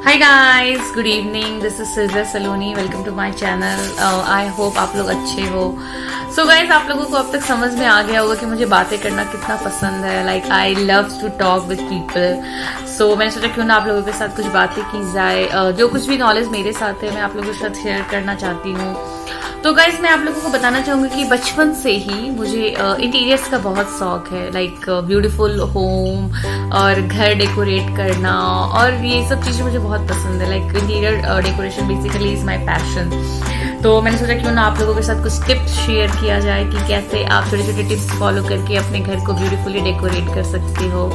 Hi guys, good evening. This is सिजर Saloni. Welcome to my channel. I hope आप लोग अच्छे हो। सो गाइस, आप लोगों को अब तक समझ में आ गया होगा कि मुझे बातें करना कितना पसंद है। Like I love to talk with people. So मैंने सोचा क्यों ना आप लोगों के साथ कुछ बातें की जाए। जो कुछ भी नॉलेज मेरे साथ है मैं आप लोगों के साथ शेयर करना चाहती हूँ। तो गाइस, मैं आप लोगों को बताना चाहूंगी कि बचपन से ही मुझे इंटीरियर्स का बहुत शौक है। लाइक ब्यूटीफुल होम और घर डेकोरेट करना और ये सब चीजें मुझे बहुत पसंद है। Like interior decoration basically is my passion. तो मैंने सोचा क्यों ना आप लोगों के साथ कुछ टिप्स शेयर किया जाए कि कैसे आप छोटे छोटे टिप्स फॉलो करके अपने घर को ब्यूटीफुली डेकोरेट कर सकते हो।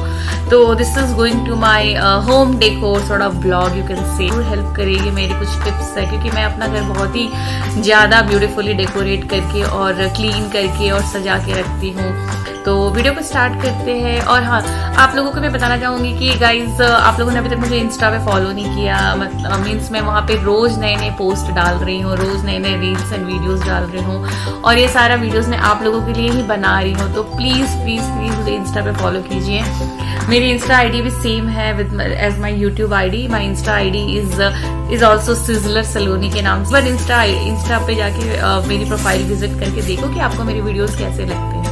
तो this is going to my home decor sort of blog, you can say. Help करेगी मेरी कुछ टिप्स है, क्योंकि मैं अपना घर बहुत ही ज्यादा ब्यूटीफुली डेकोरेट करके और क्लीन करके और सजा के रखती हूँ। तो वीडियो को स्टार्ट करते हैं। और हाँ, आप लोगों को मैं बताना चाहूंगी कि गाइज, आप लोगों ने अभी तक मुझे इंस्टा पे फॉलो नहीं किया। मतलब मीन्स मैं वहाँ पे रोज नए नए पोस्ट डाल रही हूँ, रोज नए नए रील्स एंड वीडियोस डाल रही हूँ और ये सारा वीडियोस मैं आप लोगों के लिए ही बना रही हूँ। तो प्लीज प्लीज प्लीज मुझे इंस्टा पे फॉलो कीजिए। मेरी इंस्टा आईडी भी सेम है with as my YouTube ID. My insta ID is also sizzler Saloni के नाम से। बट इंस्टा पे जाके मेरी प्रोफाइल विजिट करके देखो कि आपको मेरे वीडियोस कैसे लगते हैं।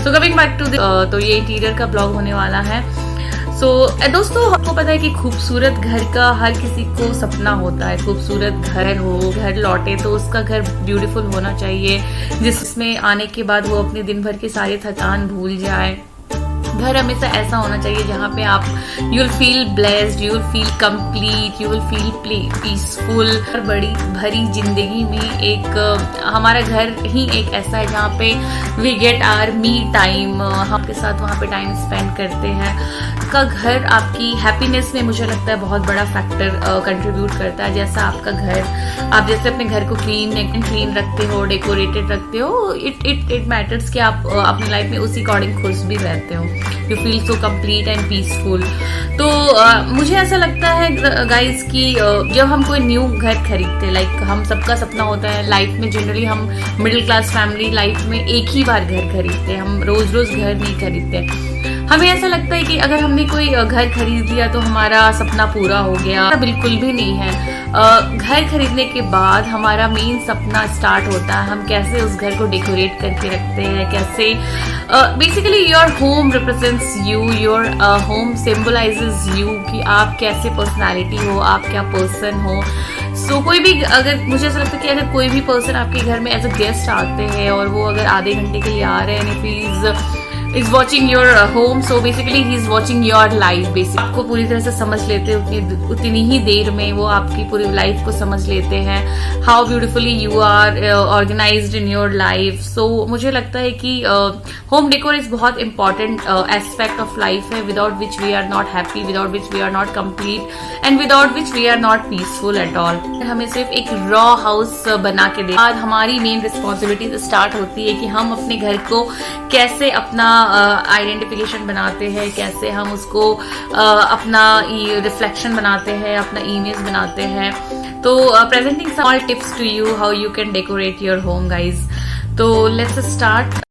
सो कमिंग बैक टू तो ये इंटीरियर का ब्लॉग होने वाला है। सो दोस्तों, आपको पता है कि खूबसूरत घर का हर किसी को सपना होता है। खूबसूरत घर हो, घर लौटे तो उसका घर ब्यूटीफुल होना चाहिए, जिसमें आने के बाद वो अपने दिन भर की सारी थकान भूल जाए। घर हमेशा ऐसा होना चाहिए जहाँ पे आप you will feel blessed, you will feel complete, you will feel peaceful. बड़ी भरी जिंदगी में एक हमारा घर ही एक ऐसा है जहाँ पे we get our me time. हम आपके साथ वहाँ पे टाइम स्पेंड करते हैं। का घर आपकी हैप्पीनेस में मुझे लगता है बहुत बड़ा फैक्टर कंट्रीब्यूट करता है। जैसा आपका घर, आप जैसे अपने घर को क्लीन रखते हो, डेकोरेटेड रखते हो, इट मैटर्स कि आप अपनी लाइफ में उसी अकॉर्डिंग खुश भी रहते हो। You feel so complete and peaceful. तो मुझे ऐसा लगता है गाइज कि जब हम कोई न्यू घर खरीदते, लाइक हम सबका सपना होता है लाइफ में। जनरली हम मिडिल क्लास फैमिली लाइफ में एक ही बार घर खरीदते हैं, हम रोज रोज घर नहीं खरीदते। हमें ऐसा लगता है कि अगर हमने कोई घर खरीद लिया तो हमारा सपना पूरा हो गया। बिल्कुल भी नहीं है। घर खरीदने के बाद हमारा मेन सपना स्टार्ट होता है। हम कैसे उस घर को डेकोरेट करके रखते हैं, कैसे basically your home represents you, your home symbolizes you कि आप कैसे पर्सनालिटी हो, आप क्या पर्सन हो। सो कोई भी, अगर मुझे ऐसा लगता है कि अगर कोई भी पर्सन आपके घर में एज अ गेस्ट आते हैं और वो अगर आधे घंटे के लिए आ रहे हैं, please is watching your home, so basically he is watching your life basically। आपको पूरी तरह से समझ लेते हैं, उतनी ही देर में वो आपकी पूरी लाइफ को समझ लेते हैं। How beautifully you are organized in your life। So मुझे लगता है कि home decor is बहुत important aspect of life है, without which we are not happy, without which we are not complete and without which we are not peaceful at all। हमें सिर्फ एक raw house बना के दे, आज हमारी मेन रिस्पॉन्सिबिलिटी स्टार्ट होती है कि हम अपने घर को कैसे अपना आइडेंटिफिकेशन बनाते हैं, कैसे हम उसको अपना रिफ्लेक्शन बनाते हैं, अपना इमेज बनाते हैं। तो presenting small tips to you how you can decorate your home guys. तो लेट्स स्टार्ट।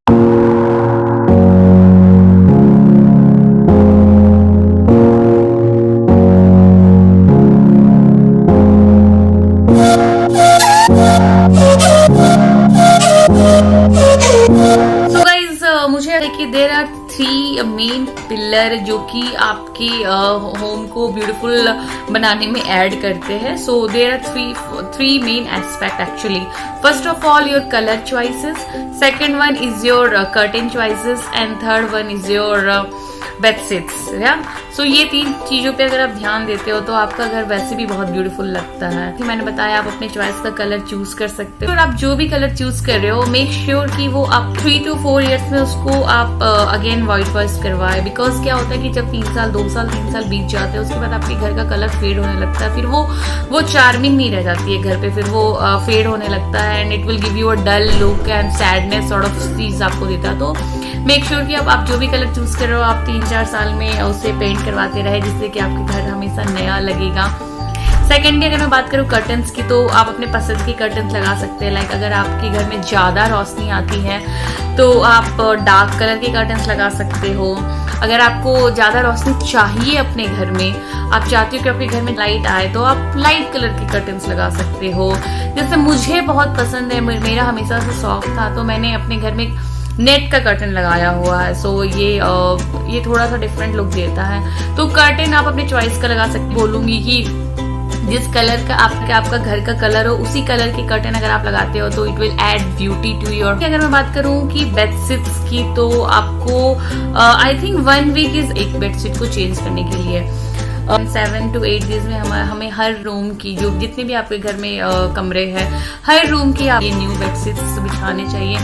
मुझे कि देयर आर 3 मेन पिलर जो कि आपके होम को ब्यूटीफुल बनाने में ऐड करते हैं। So there are 3 main aspect actually. First of all your colour choices, second one is your curtain choices and third one is your bedsheets. या सो ये 3 चीजों पे अगर आप ध्यान देते हो तो आपका घर वैसे भी बहुत ब्यूटीफुल लगता है। कि मैंने बताया, आप अपने चॉइस का कलर चूज कर सकते हो और आप जो भी कलर चूज कर रहे हो मेक श्योर कि वो आप 3 to 4 इयर्स में उसको आप अगेन व्हाइट वॉश करवाए। बिकॉज क्या होता है कि जब 3 साल 2 साल 3 साल बीत जाते हैं उसके बाद आपके घर का कलर फेड होने लगता है। फिर वो चार्मिंग नहीं रह जाती है घर पे, फिर वो फेड होने लगता है and it will give you a dull look and sadness sort of चीज आपको देता है। तो मेक श्योर कि अब आप जो भी कलर चूज कर रहे हो आप 3-4 साल में उसे पेंट करवाते रहे, जिससे कि आपके घर हमेशा नया लगेगा। सेकेंडली अगर मैं बात करूँ कर्टन्स की, तो आप अपने पसंद की कर्टन्स लगा सकते हैं। लाइक अगर आपके घर में ज़्यादा रोशनी आती है तो आप डार्क कलर के कर्टन्स लगा सकते हो। अगर आपको ज़्यादा रोशनी चाहिए अपने घर में, आप चाहते हो कि आपके घर में लाइट आए, तो आप लाइट कलर के कर्टन्स लगा सकते हो। जैसे मुझे बहुत पसंद है, मेरा हमेशा से शौक था, तो मैंने अपने घर में नेट का कर्टन लगाया हुआ है। सो ये थोड़ा सा डिफरेंट लुक देता है। तो कर्टन आप अपने चॉइस का लगा सकते। बोलूंगी कि जिस कलर का आपका घर का कलर हो, उसी कलर के कर्टन अगर आप लगाते हो तो it will add beauty to your. अगर मैं बात करूं कि बेडशीट्स की, तो आपको आई थिंक 1 वीक इज एक बेडशीट को चेंज करने के लिए। 7 to 8 डेज में हमें हर रूम की, जो जितने भी आपके घर में कमरे हैं, हर रूम की आप ये न्यू बेडशीट्स बिछाने चाहिए।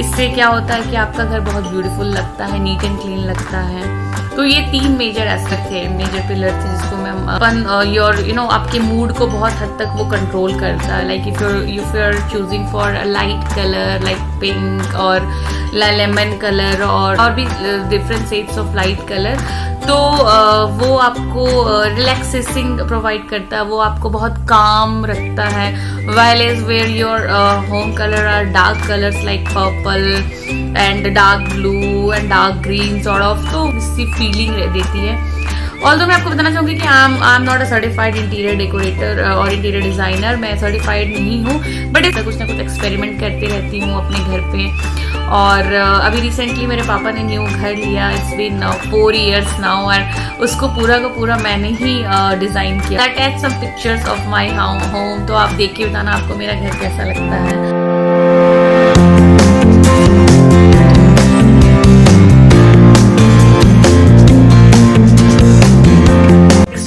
इससे क्या होता है कि आपका घर बहुत ब्यूटीफुल लगता है, नीट एंड क्लीन लगता है। तो ये 3 मेजर एस्पेक्ट थे, मेजर पिलर थे, जिसको मैं आपके मूड को बहुत हद तक वो कंट्रोल करता है। Like if you are choosing for a light colour like pink और लेमन कलर और भी different shades of light colour, तो वो आपको रिलैक्सेसिंग प्रोवाइड करता है, वो आपको बहुत काम रखता है। While as where your home colour are dark colours like purple and dark blue and dark green sort of, तो इसकी फीलिंग देती है। ऑल्दो मैं आपको बताना चाहूंगी कि I am not a certified interior decorator और इंटीरियर डिजाइनर, मैं सर्टिफाइड नहीं हूँ, बट ऐसा कुछ ना कुछ एक्सपेरिमेंट करते रहती हूँ अपने घर पे। और अभी रिसेंटली मेरे पापा ने न्यू घर लिया, इट्स बीन 4 years नाउ, और उसको पूरा का पूरा मैंने ही डिजाइन किया। Attach some pictures of my home, तो आप देख के बताना आपको मेरा घर कैसा लगता है।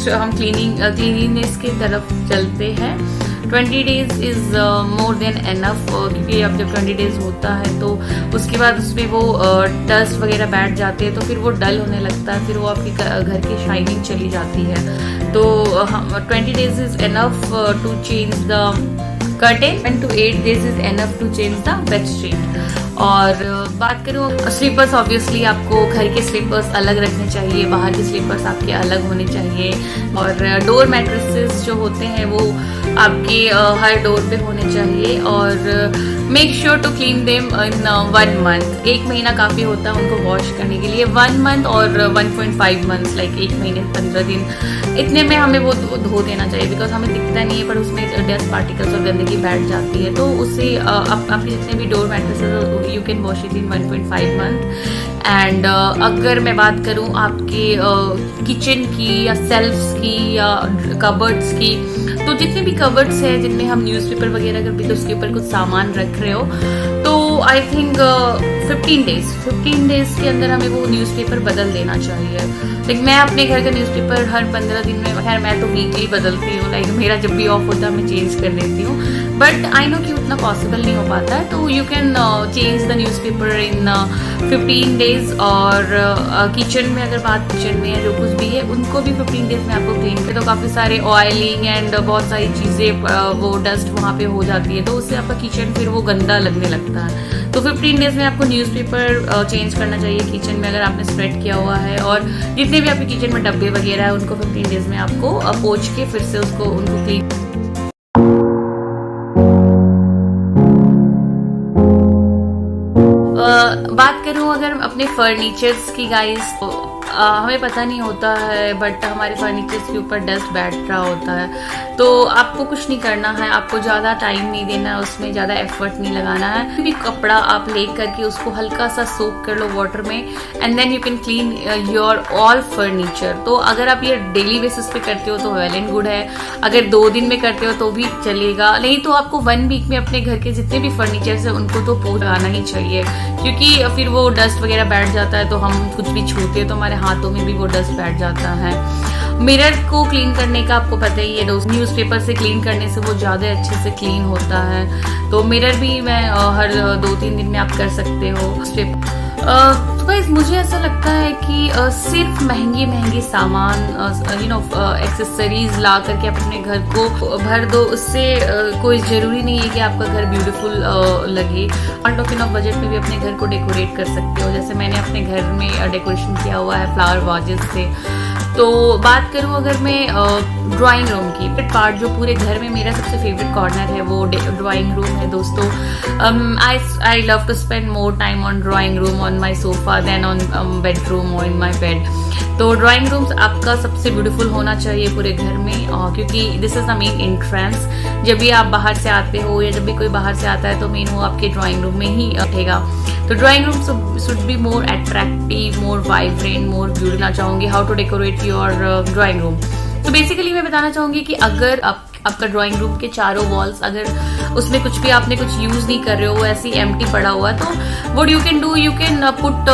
हम क्लीनिंगनेस की तरफ चलते हैं। 20 days is more than enough, क्योंकि अब जब 20 days होता है तो उसके बाद उसमें वो डस्ट वगैरह बैठ जाते हैं, तो फिर वो डल होने लगता है, फिर वो आपके घर की शाइनिंग चली जाती है। तो 20 days is enough to change the curtain and to 8 days is enough to change the bedsheet. और बात करूँ स्लीपर्स, ऑब्वियसली आपको घर के स्लीपर्स अलग रखने चाहिए, बाहर के स्लीपर्स आपके अलग होने चाहिए। और डोर मैट्रेसेस जो होते हैं वो आपके हर डोर पे होने चाहिए। और make sure to clean them in 1 month। 1 महीना काफ़ी होता है उनको वॉश करने के लिए। 1 month और 1.5 months, लाइक 1 महीने 15 दिन, इतने में हमें वो धो देना चाहिए। बिकॉज हमें दिखता नहीं है, पर उसमें डस्ट पार्टिकल्स और गंदगी बैठ जाती है, तो उससे आपके जितने भी door mattresses you can wash it in 1.5 month। And अगर मैं बात करूँ आपके किचन की या सेल्फ्स की या कबर्ड्स की, तो जितने भी कबर्ड्स हैं जिनमें हम न्यूज़पेपर वगैरह अगर भी तो उसके ऊपर कुछ सामान रख रहे हो, तो आई थिंक 15 डेज के अंदर हमें वो न्यूज़पेपर बदल देना चाहिए। लाइक मैं अपने घर का न्यूज़पेपर हर 15 दिन में, खैर मैं तो वीकली बदलती हूँ, लाइक मेरा जब भी ऑफ होता है मैं चेंज कर लेती हूँ, बट आई नो कि उतना पॉसिबल नहीं हो पाता है। तो you can change the newspaper in 15 days। और किचन में अगर बात, किचन में जो कुछ भी है उनको भी 15 days में आपको क्लीन कर, तो काफ़ी सारे ऑयलिंग एंड बहुत सारी चीज़ें वो डस्ट वहाँ पे हो जाती है, तो उससे आपका किचन फिर वो गंदा लगने लगता है। तो 15 days में आपको न्यूज़पेपर चेंज करना चाहिए किचन में अगर आपने स्प्रेड किया हुआ है। और जितने भी आपके किचन में डब्बे वगैरह है उनको 15 days में आपको पोंछ के फिर से उनको क्लीन। बात करूं अगर अपने फर्नीचर्स की गाइस, तो हमें पता नहीं होता है, बट हमारे फर्नीचर्स के ऊपर डस्ट बैठ रहा होता है, तो आपको कुछ नहीं करना है, आपको ज़्यादा टाइम नहीं देना है, उसमें ज़्यादा एफर्ट नहीं लगाना है। कोई भी कपड़ा आप ले करके उसको हल्का सा सोक कर लो वाटर में, and then you can clean your all furniture. तो अगर आप ये डेली बेसिस पे करते हो तो वेल एंड गुड है, अगर 2 दिन में करते हो तो भी चलेगा, नहीं तो आपको 1 वीक में अपने घर के जितने भी फर्नीचर्स है उनको तो पोंछ आना ही चाहिए, क्योंकि फिर वो डस्ट वगैरह बैठ जाता है, तो हम कुछ भी छूते हैं तो हमारे हाथों में भी वो डस्ट बैठ जाता है। मिरर को क्लीन करने का आपको पता ही है, न्यूज़पेपर से क्लीन करने से वो ज़्यादा अच्छे से क्लीन होता है। तो मिरर भी मैं हर 2-3 दिन में आप कर सकते हो। तो गाइस मुझे ऐसा लगता है कि सिर्फ महंगी सामान एक्सेसरीज ला करके आप अपने घर को भर दो, उससे कोई ज़रूरी नहीं है कि आपका घर ब्यूटीफुल लगे। और टॉकिंग ऑफ बजट में भी अपने घर को डेकोरेट कर सकते हो, जैसे मैंने अपने घर में डेकोरेशन किया हुआ है फ्लावर वाजेस से। तो बात करूँ अगर मैं ड्राइंग रूम की पार्ट, जो पूरे घर में मेरा सबसे फेवरेट कॉर्नर है वो ड्राइंग रूम है दोस्तों। I love to spend more time on drawing room on my sofa then on bedroom और इन माई बेड। तो ड्राइंग रूम्स आपका सबसे ब्यूटीफुल होना चाहिए पूरे घर में, क्योंकि this is the main entrance. जब भी आप बाहर से आते हो या जब भी कोई बाहर से आता है तो मेन वो आपके ड्राइंग रूम में ही बैठेगा। तो drawing room should be more attractive, more vibrant, more beautiful. चाहूंगी how to decorate your drawing room. तो बेसिकली मैं बताना चाहूंगी कि अगर आपका ड्राइंग रूम के चारों वॉल्स अगर उसमें कुछ भी आपने कुछ यूज नहीं कर रहे हो, ऐसे एम्प्टी पड़ा हुआ है, तो what you can do, you can put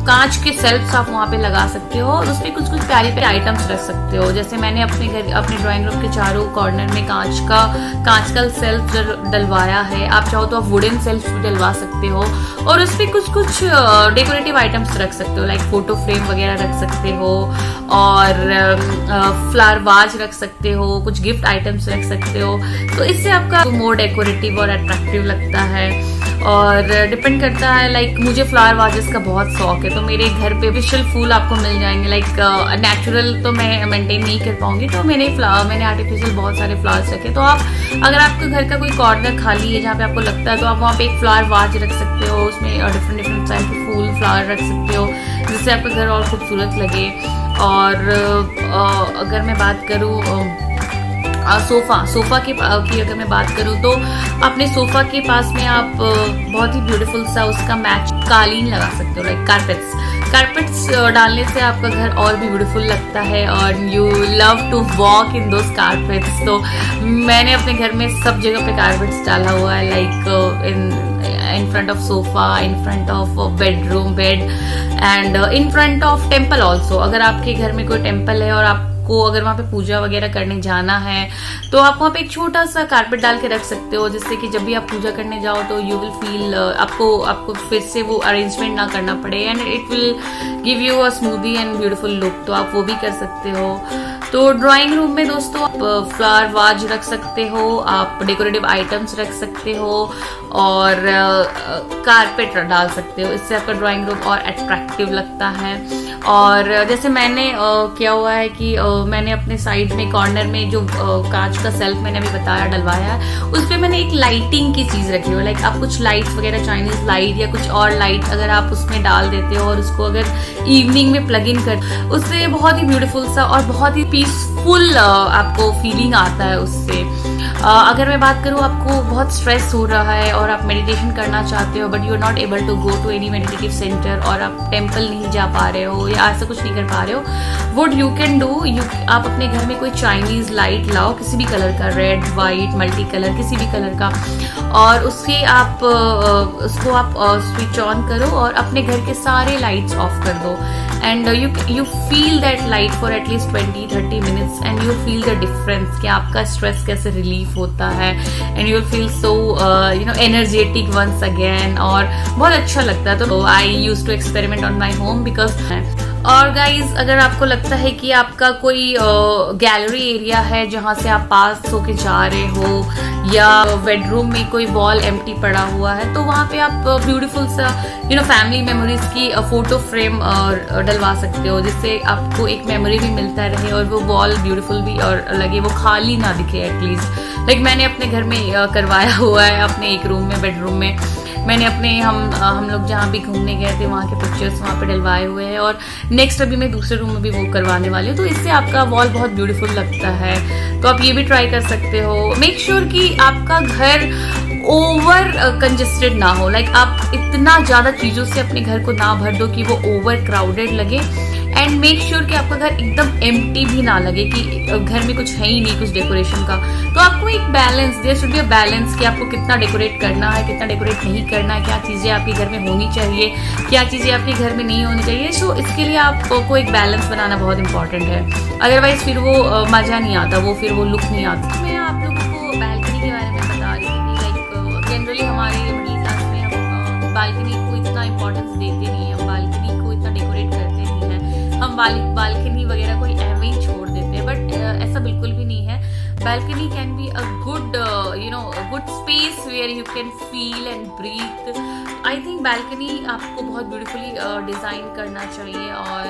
कांच के सेल्फ्स आप वहां पे लगा सकते हो और उसमें कुछ प्यारे प्यारे आइटम्स रख सकते हो। जैसे मैंने अपने ड्राइंग रूम के चारों कॉर्नर में कांच का सेल्फ डलवाया है। आप चाहो तो आप वुडन सेल्फ भी डलवा सकते हो और उसमें कुछ डेकोरेटिव आइटम्स रख सकते हो, लाइक फोटो फ्रेम वगैरह रख सकते हो और फ्लावर वाज रख सकते हो, कुछ गिफ्ट आइटम्स रख सकते हो। तो इससे आपका मोर डेकोरेटिव और अट्रैक्टिव लगता है। और डिपेंड करता है, लाइक मुझे फ्लावर वाजेस का बहुत शौक है, तो मेरे घर पे आर्टिफिशियल फूल आपको मिल जाएंगे। लाइक नेचुरल तो मैं मेंटेन नहीं कर पाऊंगी, तो मैंने आर्टिफिशियल बहुत सारे फ्लावर्स रखे। तो आप अगर आपके घर का कोई कॉर्नर खाली है जहाँ पे आपको लगता है, तो आप वहाँ पे एक फ्लावर वाज रख सकते हो, उसमें डिफरेंट टाइप के फूल फ्लावर रख सकते हो, जिससे आपका घर और खूबसूरत लगे। और अगर मैं बात करूँ सोफा की अगर मैं बात करूँ, तो अपने सोफा के पास में आप बहुत ही ब्यूटीफुल सा उसका मैच कालीन लगा सकते हो, लाइक कारपेट्स डालने से आपका घर और भी ब्यूटीफुल लगता है और you love to walk in those carpets. तो मैंने अपने घर में सब जगह पे कारपेट्स डाला हुआ है, like in front of sofa, in front of bedroom bed and in front of temple also। अगर आपके घर में कोई टेम्पल है और आपको अगर वहाँ पे पूजा वगैरह करने जाना है, तो आप वहाँ पे एक छोटा सा कारपेट डाल के रख सकते हो, जिससे कि जब भी आप पूजा करने जाओ तो यू विल फील आपको फिर से वो अरेंजमेंट ना करना पड़े and it will give you a smoothie and beautiful look. तो आप वो भी कर सकते हो। तो ड्राइंग रूम में दोस्तों आप फ्लावर वाज रख सकते हो, आप डेकोरेटिव आइटम्स रख सकते हो और कारपेट डाल सकते हो। इससे आपका ड्राइंग रूम और अट्रैक्टिव लगता है। और जैसे मैंने किया हुआ है कि मैंने अपने साइड में कॉर्नर में जो कांच का सेल्फ मैंने अभी बताया डलवाया है, उस पर मैंने एक लाइटिंग की चीज रखी हुई, लाइक आप कुछ लाइट्स वगैरह चाइनीज लाइट या कुछ और लाइट अगर आप उसमें डाल देते हो और उसको अगर इवनिंग में प्लग इन कर, उससे बहुत ही ब्यूटीफुल सा और बहुत ही पीसफुल आपको फीलिंग आता है उससे। अगर मैं बात करूँ, आपको बहुत स्ट्रेस हो रहा है और आप मेडिटेशन करना चाहते हो but you are not able to go to any meditative centre और आप टेम्पल नहीं जा पा रहे हो या ऐसा कुछ नहीं कर पा रहे हो, व्हाट यू कैन डू, आप अपने घर में कोई चाइनीज लाइट लाओ, किसी भी कलर का, रेड वाइट मल्टी कलर किसी भी कलर का, और उसके उसको आप स्विच ऑन करो और अपने घर के सारे लाइट्स ऑफ कर दो and you feel that light for at least 20-30 minutes and you feel the difference कि आपका स्ट्रेस कैसे रिलीफ होता है and you feel so energetic once again और बहुत अच्छा लगता है। तो I use to experiment on my home because. और गाइज, अगर आपको लगता है कि आपका कोई गैलरी एरिया है जहां से आप पास होके जा रहे हो या बेडरूम में कोई वॉल एम्प्टी पड़ा हुआ है, तो वहां पे आप ब्यूटीफुल सा फैमिली मेमोरीज की फोटो फ्रेम डलवा सकते हो, जिससे आपको एक मेमोरी भी मिलता रहे और वो वॉल ब्यूटीफुल भी और लगे, वो खाली ना दिखे एटलीस्ट। लाइक मैंने अपने घर में करवाया हुआ है, अपने एक रूम में बेडरूम में मैंने अपने हम लोग जहाँ भी घूमने गए थे वहाँ के पिक्चर्स वहाँ पे डलवाए हुए हैं और नेक्स्ट अभी मैं दूसरे रूम में भी वो करवाने वाली हूँ। तो इससे आपका वॉल बहुत ब्यूटीफुल लगता है, तो आप ये भी ट्राई कर सकते हो। मेक श्योर कि आपका घर ओवर कंजेस्टेड ना हो, लाइक आप इतना ज्यादा चीजों से अपने घर को ना भर दो कि वो ओवर क्राउडेड लगे एंड मेक श्योर कि आपका घर एकदम एम्प्टी भी ना लगे कि घर में कुछ है ही नहीं कुछ डेकोरेशन का। तो आपको एक balance, there should be a balance कि आपको कितना डेकोरेट करना है, कितना डेकोरेट नहीं करना है, क्या चीजें आपके घर में होनी चाहिए, क्या चीजें आपके घर में नहीं होनी चाहिए। सो इसके लिए आपको एक बैलेंस बनाना बहुत इंपॉर्टेंट है, अदरवाइज फिर वो मजा नहीं आता, वो फिर वो लुक नहीं आता। मैं आप लोगों को बालकनी के बारे में बता रही थी, लाइक जनरली हमारे मिडिल क्लास में हम बालकनी को इतना इंपॉर्टेंस देते नहीं है, हम बालकनी को इतना डेकोरेट करते नहीं है, हम बालकनी वगैरह कोई ऐवे ही छोड़ देते हैं, बट ऐसा बिल्कुल भी नहीं है। Balcony can be a good good space where you can feel and breathe I think balcony आपको बहुत ब्यूटीफुली डिज़ाइन करना चाहिए और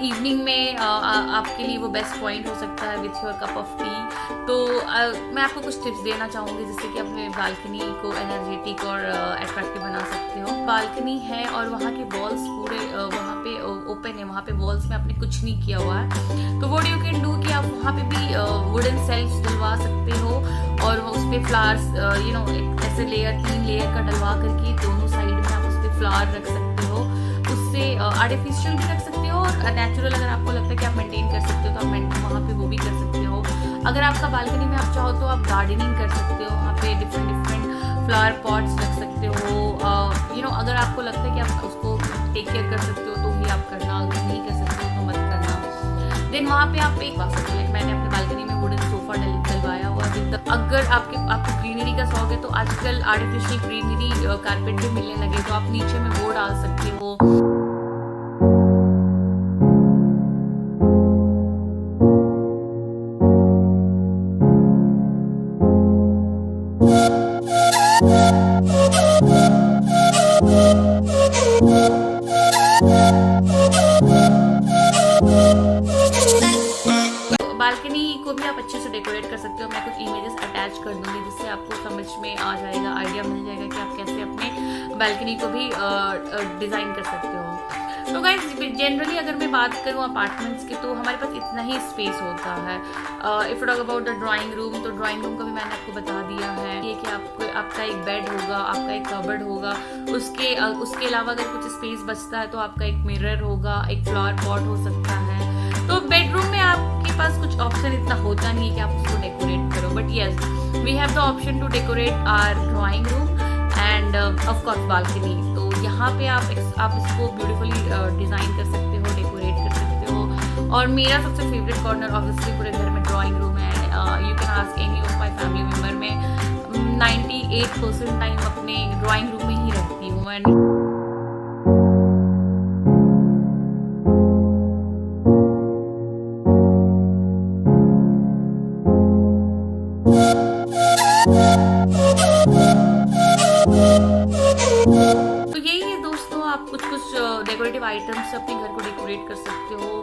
इवनिंग में आपके लिए वो बेस्ट पॉइंट हो सकता है with your cup of T. तो मैं आपको कुछ टिप्स देना चाहूँगी जिससे कि अपने बालकनी को एनर्जेटिक और अट्रैक्टिव बना सकते हो। बालकनी है और वहाँ के वॉल्स पूरे वहाँ पे ओपन है, वहाँ पे वॉल्स में आपने कुछ नहीं किया हुआ है, तो व्हाट यू कैन डू कि आप वहाँ पे भी वुडन सेल्फ्स डलवा सकते हो और उस पर फ्लावर्स ऐसे लेयर 3 लेयर का डलवा करके दोनों साइड में आप उस पर फ्लावर रख सकते हो। उससे आर्टिफिशियल भी रख सकते हो और नेचुरल अगर आपको लगता है कि आप मेंटेन कर सकते हो तो आप वहाँ पे वो भी कर सकते हो। अगर आपका बालकनी में आप चाहो तो आप गार्डनिंग कर सकते हो, वहाँ पे डिफरेंट फ्लावर पॉट्स रख सकते हो। अगर आपको लगता है कि आप उसको टेक केयर कर सकते हो तो ही आप करना, अगर नहीं कर सकते हो तो मत करना। देन वहाँ पे आप एक बात सकते हो, मैंने अपनी बालकनी में वुडन सोफा डलवाया हुआ। अगर आपको ग्रीनरी का शौक है तो आजकल आर्टिफिशियल ग्रीनरी कारपेट भी मिलने लगे, तो आप नीचे में वो डाल सकते हो। बालकनी को भी आप अच्छे से डेकोरेट कर सकते हो। मैं कुछ इमेजेस अटैच कर दूंगी जिससे आपको समझ में आ जाएगा, आइडिया मिल जाएगा कि आप कैसे अपने बालकनी को भी डिज़ाइन कर सकते हो। तो गाइस जनरली अगर मैं बात करूँ अपार्टमेंट्स की तो हमारे पास इतना ही स्पेस होता है। If talk about the drawing room, तो ड्राइंग रूम का भी मैंने आपको बता दिया है ये कि आपका एक बेड होगा, आपका एक कबर्ड होगा, उसके अलावा अगर कुछ स्पेस बचता है तो आपका एक मिरर होगा, एक फ्लावर पॉट हो सकता है। तो बेडरूम में आपके पास कुछ ऑप्शन इतना होता नहीं है कि आप उसको डेकोरेट करो, but yes we have the option to decorate our drawing room and of course balcony. तो यहाँ पे आप इसको ब्यूटीफुली डिज़ाइन कर सकते हो, डेकोरेट कर सकते हो। और मेरा सबसे फेवरेट कॉर्नर ऑब्वियसली पूरे घर में ड्राइंग रूम है। You can ask any of my family member, में 98% टाइम अपने ड्राइंग रूम में ही रहती हूँ। एंड तो यही है दोस्तों, आप कुछ डेकोरेटिव आइटम्स से अपने घर को डेकोरेट कर सकते हो।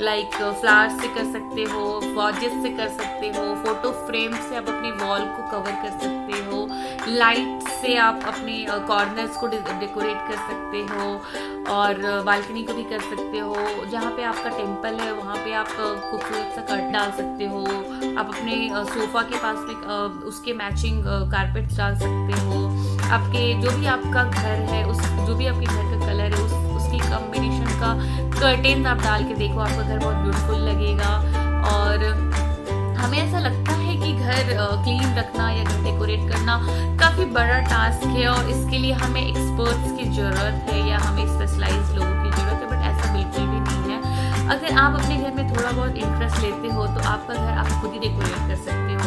लाइक फ्लावर्स से कर सकते हो, वॉजेस से कर सकते हो, फोटो फ्रेम से आप अपनी वॉल को कवर कर सकते हो, लाइट से आप अपने कॉर्नर्स को डेकोरेट कर सकते हो और बालकनी को भी कर सकते हो। जहाँ पे आपका टेम्पल है वहाँ पे आप खूबसूरत सा कर्ट डाल सकते हो। आप अपने सोफा के पास में उसके मैचिंग कारपेट डाल सकते हो। आपके जो भी आपका घर है जो भी आपके घर का कलर है उसकी कॉम्बिनेशन का कर्टेन आप डाल के देखो, आपका घर बहुत ब्यूटीफुल लगेगा। और हमें ऐसा लगता है कि घर क्लीन रखना या घर डेकोरेट करना काफ़ी बड़ा टास्क है और इसके लिए हमें एक्सपर्ट्स की ज़रूरत है या हमें स्पेशलाइज्ड लोगों की ज़रूरत है, बट ऐसा बिल्कुल भी नहीं है। अगर आप अपने घर में थोड़ा बहुत इंटरेस्ट लेते हो तो आपका घर आप खुद ही डेकोरेट कर सकते हो।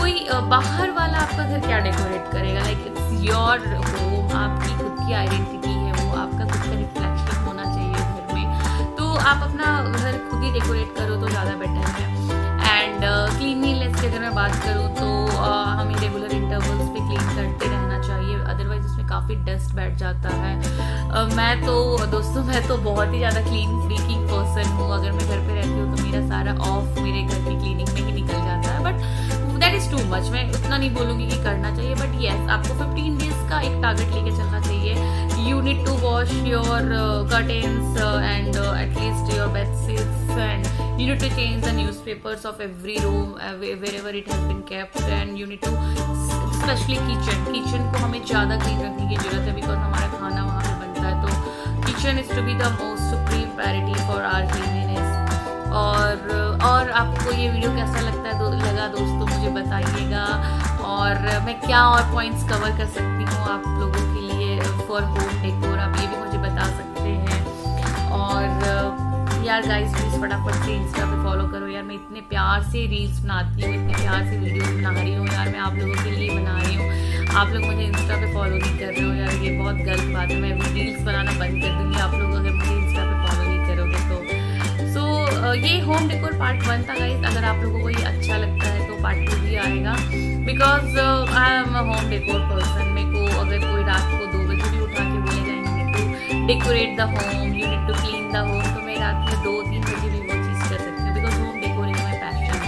कोई बाहर वाला आपका घर क्या डेकोरेट करेगा? लाइक इट्स योर होम, आपकी खुद की आइडेंटिटी है, वो आपका खुद का रिफ्लेक्शन होना चाहिए घर में। तो आप अपना घर खुद ही डेकोरेट करो तो ज़्यादा बेटर है। एंड क्लीनलीनेस की अगर मैं बात करूँ तो हमें रेगुलर इंटरवल्स पे क्लीन करते रहना चाहिए, अदरवाइज उसमें काफ़ी डस्ट बैठ जाता है। मैं तो बहुत ही ज़्यादा क्लीन फ्रीकिंग पर्सन हूँ। अगर मैं घर पे रहती हूँ तो मेरा सारा ऑफ मेरे घर की क्लीनिंग में ही निकल जाता है, but that is too much. मैं उतना नहीं बोलूँगी कि करना चाहिए, बट येस आपको 15 डेज का एक टारगेट लेके चलना चाहिए। You need to wash your curtains and at least your bed sheets and you need to change the newspapers of every room wherever it has been kept, and you need to especially kitchen को हमें ज़्यादा clean रखने की ज़रूरत है because हमारा खाना वहाँ पे बनता है। तो kitchen is to be the most supreme priority for our cleanliness. और आपको ये वीडियो कैसा लगा दोस्तों मुझे बताइएगा, और मैं क्या और पॉइंट्स कवर कर सकती हूँ आप लोगों के लिए फॉर होम डेकोर, आप ये भी मुझे बता सकते हैं। और यार गाइस प्लीज़ फटाफट से इंस्टा पे फॉलो करो यार, मैं इतने प्यार से रील्स बनाती हूँ, इतने प्यार से वीडियोस बना रही हूँ यार, मैं आप लोगों के लिए बना रही हूँ। आप लोग मुझे इंस्टा पे फॉलो नहीं कर रहे हो यार, ये बहुत गलत बात है। मैं रील्स बनाना बंद कर दूँगी आप लोग अगर मुझे इंस्टा पे फॉलो नहीं करोगे तो। ये होम डेकोर पार्ट 1 था गाइस। अगर आप लोगों को ये अच्छा लगता है तो पार्ट 2 भी आएगा because I am a home decor person. मेरे को अगर कोई रात को 2 बजे decorate the home, you need to clean the home, तो मैं रात में 2-3 बजे भी वो चीज़ कर सकती हूँ, बिकॉज होम डेकोरिंग माई पैशन।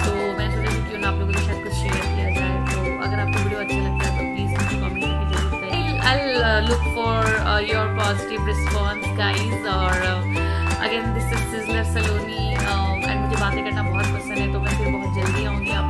सो मैंने सोचा कि क्यों ना आप लोगों के साथ कुछ शेयर किया जाए। तो अगर आपको वीडियो अच्छा लगता है तो प्लीज़ मुझे कमेंट करके जरूर बताइए। I look for your positive response guys. और again this is sizzler Saloni and मुझे बातें करना बहुत पसंद है, तो मैं फिर बहुत जल्दी आऊँगी आप